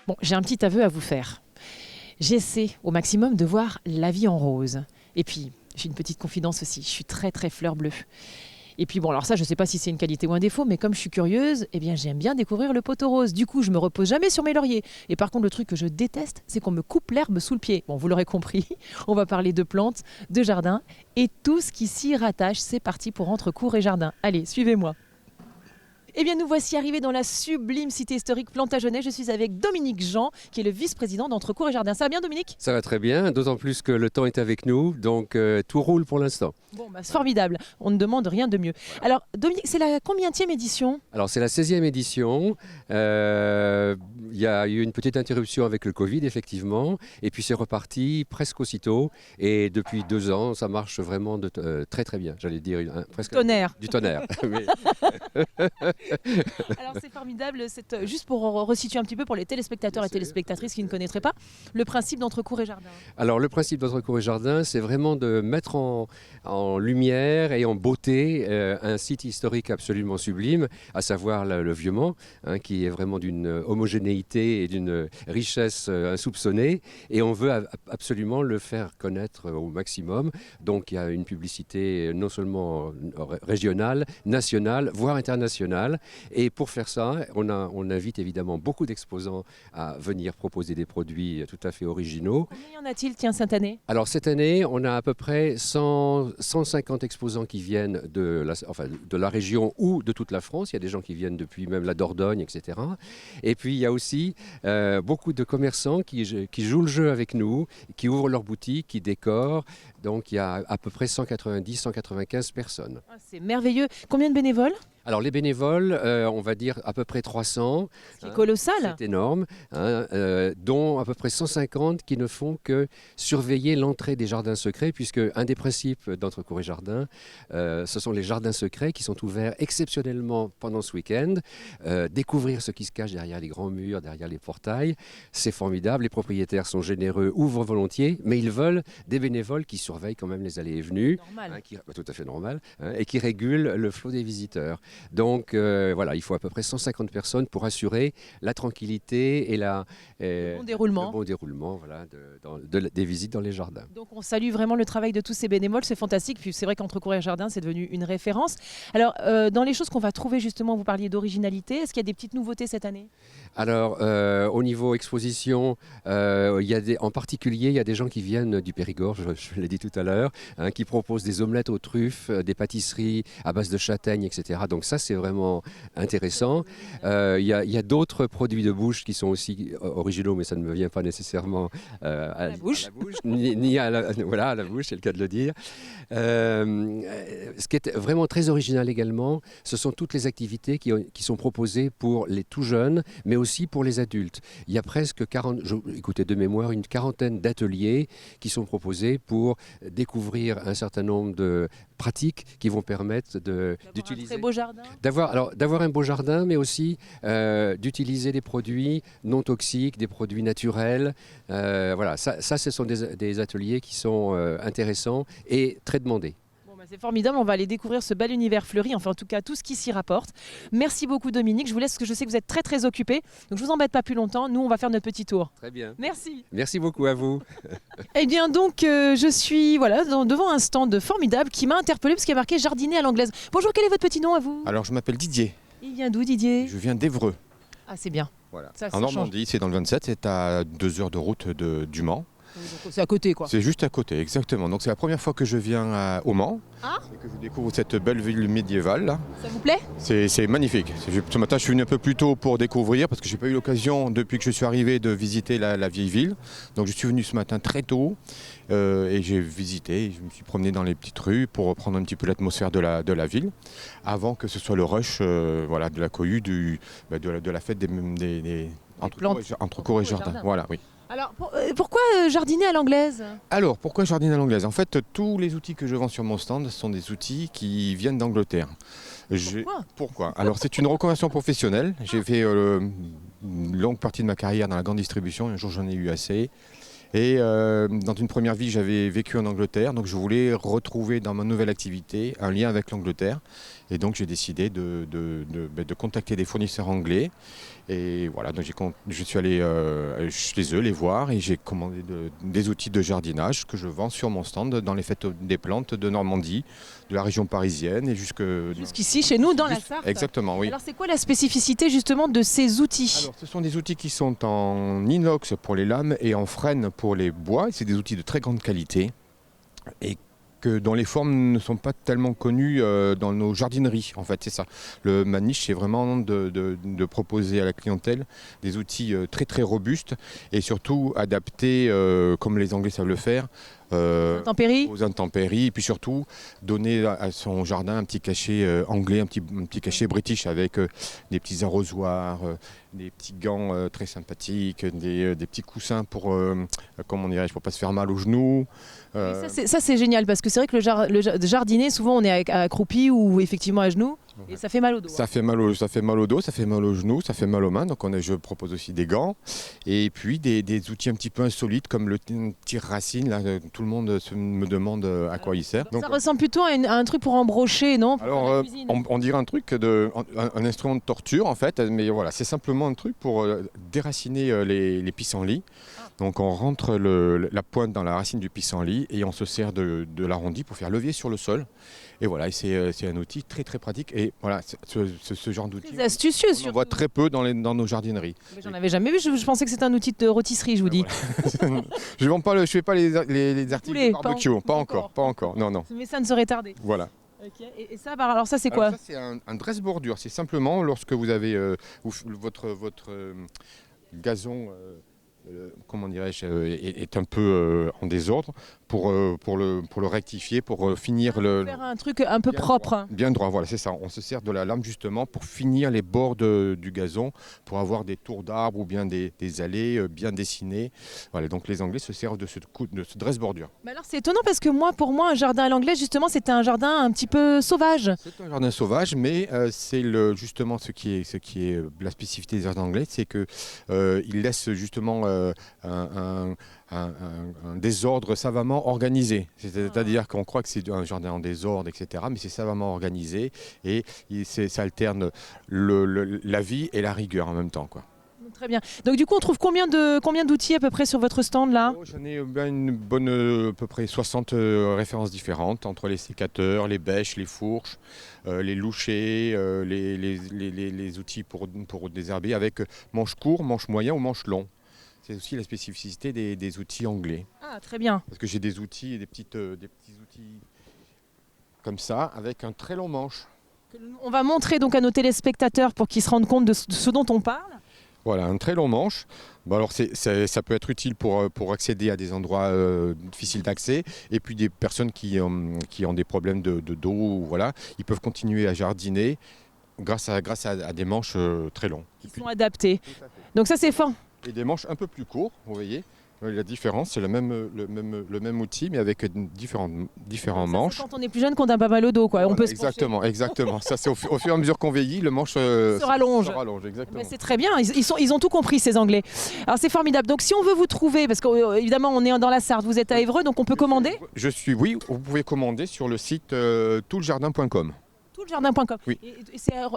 Bon, j'ai un petit aveu à vous faire. J'essaie au maximum de voir la vie en rose. Et puis, j'ai une petite confidence aussi, je suis très très fleur bleue. Et puis bon, alors ça, je ne sais pas si c'est une qualité ou un défaut, mais comme je suis curieuse, eh bien j'aime bien découvrir le poteau rose. Du coup, je me repose jamais sur mes lauriers. Et par contre, le truc que je déteste, c'est qu'on me coupe l'herbe sous le pied. Bon, vous l'aurez compris, on va parler de plantes, de jardin et tout ce qui s'y rattache. C'est parti pour Entre cours et jardin. Allez, suivez-moi. Eh bien, nous voici arrivés dans la sublime cité historique Plantagenet. Je suis avec Dominique Jean, qui est le vice-président d'Entre cours et jardin. Ça va bien, Dominique? Ça va très bien, d'autant plus que le temps est avec nous, donc tout roule pour l'instant. Bon, bah, c'est formidable. On ne demande rien de mieux. Alors, Dominique, c'est la combienième édition? Alors c'est la 16e édition, il y a eu une petite interruption avec le Covid effectivement, et puis c'est reparti presque aussitôt, et depuis 2 ans ça marche vraiment très très bien, j'allais dire presque Tonnerre. du tonnerre. Mais Alors c'est formidable, juste pour resituer un petit peu pour les téléspectateurs et téléspectatrices qui ne connaîtraient pas, le principe d'Entre cours et jardin. Alors le principe d'Entre cours et jardin, c'est vraiment de mettre en lumière et en beauté un site historique absolument sublime, à savoir le Vieux-Mans, qui est vraiment d'une homogénéité et d'une richesse insoupçonnée, et on veut absolument le faire connaître au maximum. Donc il y a une publicité non seulement régionale, nationale, voire internationale, et pour faire ça, on invite évidemment beaucoup d'exposants à venir proposer des produits tout à fait originaux. Combien y en a-t-il, tiens, cette année? Alors cette année, on a à peu près 150 exposants qui viennent de la région ou de toute la France. Il y a des gens qui viennent depuis même la Dordogne, etc. Et puis il y a aussi beaucoup de commerçants qui jouent le jeu avec nous, qui ouvrent leur boutique, qui décorent. Donc il y a à peu près 190-195 personnes. Ah, c'est merveilleux. Combien de bénévoles? Alors les bénévoles, on va dire à peu près 300. C'est colossal. C'est énorme, dont à peu près 150 qui ne font que surveiller l'entrée des jardins secrets, puisque un des principes d'Entre cours et jardin, ce sont les jardins secrets qui sont ouverts exceptionnellement pendant ce week-end. Découvrir ce qui se cache derrière les grands murs, derrière les portails, c'est formidable. Les propriétaires sont généreux, ouvrent volontiers, mais ils veulent des bénévoles qui surveillent quand même les allées et venues, tout à fait normal, et qui régulent le flot des visiteurs. Donc voilà, il faut à peu près 150 personnes pour assurer la tranquillité et le bon déroulement voilà, des visites dans les jardins. Donc on salue vraiment le travail de tous ces bénévoles, c'est fantastique. Puis c'est vrai qu'Entre cours et jardin, c'est devenu une référence. Alors dans les choses qu'on va trouver justement, vous parliez d'originalité, est-ce qu'il y a des petites nouveautés cette année? Alors au niveau exposition, en particulier, il y a des gens qui viennent du Périgord, je l'ai dit tout à l'heure, qui proposent des omelettes aux truffes, des pâtisseries à base de châtaignes, etc. Donc ça, c'est vraiment intéressant. Il y a d'autres produits de bouche qui sont aussi originaux, mais ça ne me vient pas nécessairement à la bouche, ni à la bouche, c'est le cas de le dire. Ce qui est vraiment très original également, ce sont toutes les activités qui sont proposées pour les tout jeunes, mais aussi pour les adultes. Il y a presque 40, écoutez de mémoire, une quarantaine d'ateliers qui sont proposés pour découvrir un certain nombre de pratiques qui vont permettre d'utiliser un très beau jardin. D'avoir un beau jardin, mais aussi d'utiliser des produits non toxiques, des produits naturels. Voilà, ça ce sont des ateliers qui sont intéressants et très demandés. C'est formidable, on va aller découvrir ce bel univers fleuri, enfin en tout cas tout ce qui s'y rapporte. Merci beaucoup Dominique, je vous laisse parce que je sais que vous êtes très très occupé, donc je vous embête pas plus longtemps, nous on va faire notre petit tour. Très bien. Merci. Merci beaucoup à vous. Eh bien donc je suis devant un stand formidable qui m'a interpellé parce qu'il y a marqué jardiner à l'anglaise. Bonjour, quel est votre petit nom à vous? Alors je m'appelle Didier. Il vient d'où Didier? Je viens d'Évreux. Ah c'est bien. Voilà. Ça en Normandie, c'est dans le 27, c'est à 2 heures de route du Mans. C'est à côté quoi. C'est juste à côté, exactement. Donc c'est la première fois que je viens au Mans et que je découvre cette belle ville médiévale là. Ça vous plaît? C'est magnifique. Ce matin je suis venu un peu plus tôt pour découvrir parce que j'ai pas eu l'occasion depuis que je suis arrivé de visiter la vieille ville. Donc je suis venu ce matin très tôt et j'ai visité, je me suis promené dans les petites rues pour reprendre un petit peu l'atmosphère de la ville avant que ce soit le rush de la cohue, de la fête des entre cours et jardin. Voilà, oui. Alors pourquoi jardiner à l'anglaise? Alors pourquoi jardiner à l'anglaise? En fait, tous les outils que je vends sur mon stand sont des outils qui viennent d'Angleterre. Pourquoi? Alors c'est une reconversion professionnelle. J'ai fait une longue partie de ma carrière dans la grande distribution. Un jour j'en ai eu assez. Et dans une première vie, j'avais vécu en Angleterre, donc je voulais retrouver dans ma nouvelle activité un lien avec l'Angleterre. Et donc j'ai décidé de contacter des fournisseurs anglais. Et voilà, donc je suis allé chez eux les voir et j'ai commandé des outils de jardinage que je vends sur mon stand dans les fêtes des plantes de Normandie, de la région parisienne et Jusqu'ici, chez nous, dans la Sarthe. Exactement, oui. Alors c'est quoi la spécificité justement de ces outils? Alors, ce sont des outils qui sont en inox pour les lames et en frêne pour les bois. C'est des outils de très grande qualité et dont les formes ne sont pas tellement connues dans nos jardineries. En fait, c'est ça. Ma niche, c'est vraiment de proposer à la clientèle des outils très très robustes et surtout adaptés, comme les Anglais savent le faire, aux intempéries, et puis surtout donner à son jardin un petit cachet anglais, un petit cachet british avec des petits arrosoirs, des petits gants très sympathiques, des petits coussins pour, comment dirais-je, pour pas se faire mal aux genoux. Ça c'est génial parce que c'est vrai que le jardiner, souvent on est accroupi ou effectivement à genoux et ça fait mal au dos. Ça fait mal au dos, ça fait mal aux genoux, ça fait mal aux mains. Donc je propose aussi des gants et puis des outils un petit peu insolites comme le tire-racine. Là, tout le monde me demande à quoi il sert. Donc, ça ressemble plutôt à un truc pour embrocher, non? Alors on dirait un truc un instrument de torture en fait, mais voilà, c'est simplement un truc pour déraciner les pissenlits. Donc on rentre la pointe dans la racine du pissenlit et on se sert de l'arrondi pour faire levier sur le sol. Et voilà, c'est un outil très très pratique. Et voilà, ce genre d'outil, très astucieux, on en voit très peu dans nos jardineries. Mais j'en avais jamais vu, je pensais que c'était un outil de rôtisserie, je vous dis. Voilà. Je fais pas les articles de barbecue, pas encore, non. Mais ça ne serait tardé. Voilà. Okay. Et ça, alors ça c'est quoi? Ça c'est un dresse bordure, c'est simplement lorsque vous avez votre gazon... comment dirais-je, est un peu en désordre pour le rectifier, pour finir faire un truc un peu propre. Bien droit, voilà, c'est ça. On se sert de la lame justement pour finir les bords du gazon, pour avoir des tours d'arbres ou bien des allées bien dessinées. Voilà, donc les Anglais se servent de ce dresse bordure. Mais alors c'est étonnant parce que pour moi, un jardin à l'anglaise, justement, c'était un jardin un petit peu sauvage. C'est un jardin sauvage, mais c'est justement ce qui est la spécificité des jardins anglais, c'est que il laisse justement un désordre savamment organisé. C'est-à-dire qu'on croit que c'est un jardin en désordre, etc. Mais c'est savamment organisé et ça alterne la vie et la rigueur en même temps, quoi. Très bien. Donc du coup, on trouve combien d'outils à peu près sur votre stand là? J'en ai une bonne, à peu près 60 références différentes, entre les sécateurs, les bêches, les fourches, les louchers, les outils pour désherber avec manche court, manche moyen ou manche long. C'est aussi la spécificité des outils anglais. Ah, très bien. Parce que j'ai des outils, des petits outils comme ça, avec un très long manche. On va montrer donc à nos téléspectateurs pour qu'ils se rendent compte de ce dont on parle. Voilà, un très long manche. Bon, alors ça peut être utile pour accéder à des endroits difficiles d'accès. Et puis des personnes qui ont des problèmes de dos, voilà, ils peuvent continuer à jardiner grâce à des manches très longs. Qui sont adaptés. Donc ça c'est fort. Et des manches un peu plus courtes, vous voyez. La différence, c'est le même outil, mais avec différents manches. Quand on est plus jeune, qu'on a pas mal au dos, quoi. Voilà, on peut exactement. Ça, c'est au fur et à mesure qu'on vieillit, le manche se rallonge. Exactement. C'est très bien. Ils ont tout compris, ces Anglais. Alors c'est formidable. Donc si on veut vous trouver, parce qu'évidemment on est dans la Sarthe, vous êtes à Évreux, donc on peut commander. Oui, vous pouvez commander sur le site toutlejardin.com. Toutlejardin.com. Oui.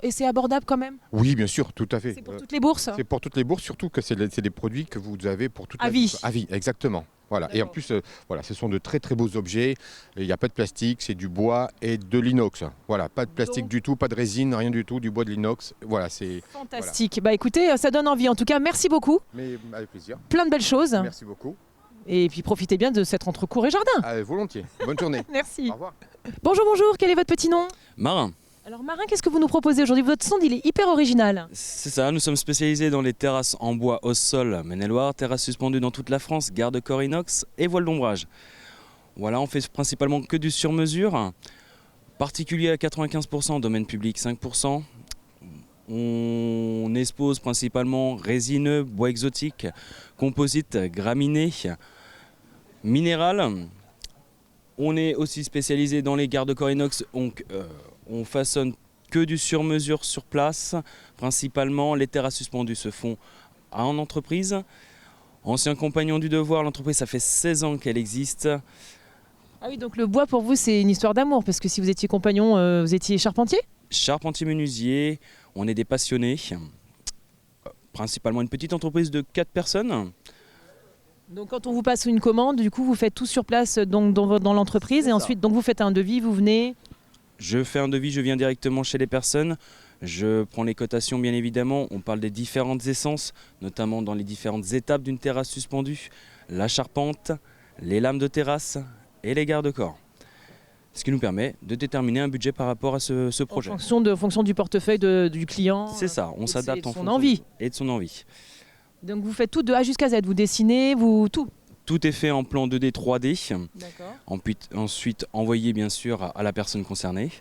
Et c'est abordable quand même? Oui, bien sûr, tout à fait. C'est pour toutes les bourses? C'est pour toutes les bourses, surtout que c'est des produits que vous avez pour toute la vie. À vie, exactement. Voilà. Et en plus, voilà, ce sont de très très beaux objets. Il n'y a pas de plastique, c'est du bois et de l'inox. Voilà, pas de plastique du tout, pas de résine, rien du tout, du bois, de l'inox. Voilà, c'est fantastique. Voilà. Bah écoutez, ça donne envie. En tout cas, merci beaucoup. Mais avec plaisir. Plein de belles choses. Merci beaucoup. Et puis profitez bien de cette entre cours et jardin. Volontiers. Bonne journée. Merci. Au revoir. Bonjour. Quel est votre petit nom? Marin. Alors Marin, qu'est-ce que vous nous proposez aujourd'hui? Votre stand, il est hyper original. C'est ça, nous sommes spécialisés dans les terrasses en bois au sol, Maine-et-Loire, terrasses suspendues dans toute la France, garde-corps inox et voile d'ombrage. Voilà, on fait principalement que du sur-mesure, particulier à 95%, domaine public 5%. On expose principalement résineux, bois exotique, composite, graminées, minéral. On est aussi spécialisé dans les garde-corps inox, donc on façonne que du sur-mesure sur place. Principalement, les terrasses suspendues se font en entreprise. Ancien compagnon du devoir, l'entreprise, ça fait 16 ans qu'elle existe. Ah oui, donc le bois pour vous, c'est une histoire d'amour, parce que si vous étiez compagnon, vous étiez charpentier? charpentier-menuisier, on est des passionnés. Principalement une petite entreprise de 4 personnes. Donc quand on vous passe une commande, du coup vous faites tout sur place donc, dans l'entreprise et ensuite donc vous faites un devis, vous venez... Je fais un devis, je viens directement chez les personnes. Je prends les cotations bien évidemment. On parle des différentes essences, notamment dans les différentes étapes d'une terrasse suspendue. La charpente, les lames de terrasse et les garde-corps. Ce qui nous permet de déterminer un budget par rapport à ce projet. En fonction du portefeuille du client. C'est ça, on s'adapte en son fonction envie. Et de son envie. Donc vous faites tout de A jusqu'à Z, vous dessinez, vous tout. Tout est fait en plan 2D, 3D. D'accord. Ensuite envoyé bien sûr à la personne concernée.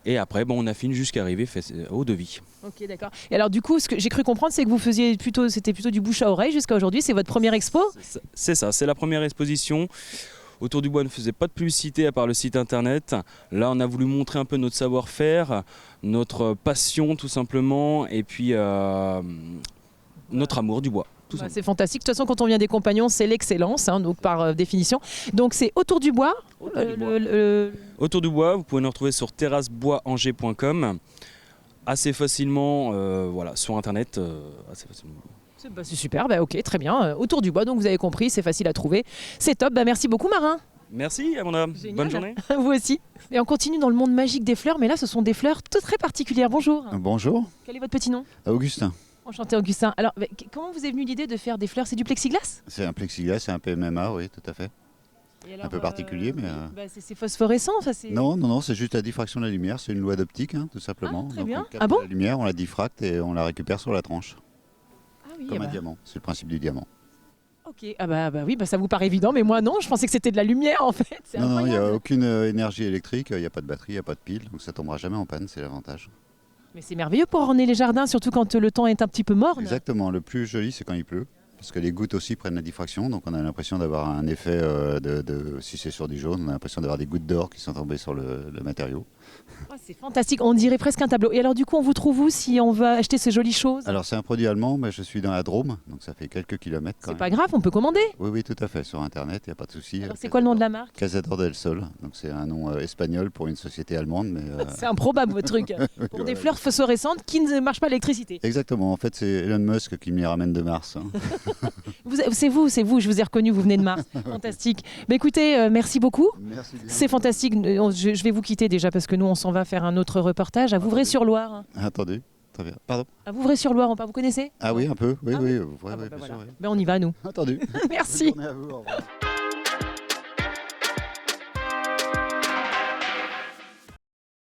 Et après, on affine jusqu'à arriver au devis. Ok, d'accord. Et alors du coup, ce que j'ai cru comprendre, c'est que vous faisiez c'était plutôt du bouche à oreille jusqu'à aujourd'hui. C'est votre première expo? C'est ça, c'est la première exposition. Autour du bois, on ne faisait pas de publicité à part le site internet. Là, on a voulu montrer un peu notre savoir-faire, notre passion tout simplement, et puis notre amour du bois. Bah, c'est fantastique. De toute façon, quand on vient des compagnons, c'est l'excellence, hein, donc par définition. Donc c'est autour du bois. Autour du bois, vous pouvez nous retrouver sur terrasseboisangers.com assez facilement, sur internet. Assez facilement. C'est super, bah, ok, très bien. Autour du bois, donc vous avez compris, c'est facile à trouver. C'est top, bah, merci beaucoup Marin. Merci, Amanda. Bonne journée. Vous aussi. Et on continue dans le monde magique des fleurs, mais là ce sont des fleurs très particulières. Bonjour. Bonjour. Quel est votre petit nom? Augustin. Enchanté Augustin. Alors, comment vous est venue l'idée de faire des fleurs? C'est du plexiglas? C'est un plexiglas, c'est un PMMA, oui, tout à fait. Alors, un peu particulier, mais... c'est phosphorescent, ça c'est... Non, c'est juste la diffraction de la lumière, c'est une loi d'optique, hein, tout simplement. Ah, très Donc, bien. on capte Ah bon? la lumière, on la diffracte et on la récupère sur la tranche, Ah oui, comme un diamant. C'est le principe du diamant. Ok, oui, ça vous paraît évident, mais moi non, je pensais que c'était de la lumière en fait. C'est Non, il n'y incroyable. a aucune énergie électrique, il n'y a pas de batterie, il n'y a pas de pile, donc ça tombera jamais en panne, c'est l'avantage. Mais c'est merveilleux pour orner les jardins, surtout quand le temps est un petit peu morne. Exactement, le plus joli c'est quand il pleut. Parce que les gouttes aussi prennent la diffraction, donc on a l'impression d'avoir un effet si c'est sur du jaune, on a l'impression d'avoir des gouttes d'or qui sont tombées sur le matériau. Ah, c'est fantastique, on dirait presque un tableau. Et alors du coup, on vous trouve où si on veut acheter ces jolies choses? Alors c'est un produit allemand, mais je suis dans la Drôme, donc ça fait quelques kilomètres quand C'est même. pas grave, on peut commander. Oui, tout à fait, sur internet, il n'y a pas de souci. Alors c'est quoi le nom de la marque? Cazador del Sol, donc c'est un nom espagnol pour une société allemande. Mais C'est improbable votre truc. Pour des fleurs phosphorescentes qui ne marchent pas à l'électricité. Exactement, en fait c'est Elon Musk qui me les ramène de Mars. Hein. C'est vous, je vous ai reconnu, vous venez de Mars. Fantastique. Bah, écoutez, merci beaucoup. Merci bien. C'est fantastique. Je vais vous quitter déjà parce que nous, on s'en va faire un autre reportage à Vouvray-sur-Loire. Attendez, très bien. Pardon. À Vouvray-sur-Loire, vous connaissez? Ah oui, un peu. Oui, Ah oui, oui. bien Voilà. sûr. Oui. Ben, on y va, nous. Entendu. Merci. Bonne journée à vous, au revoir.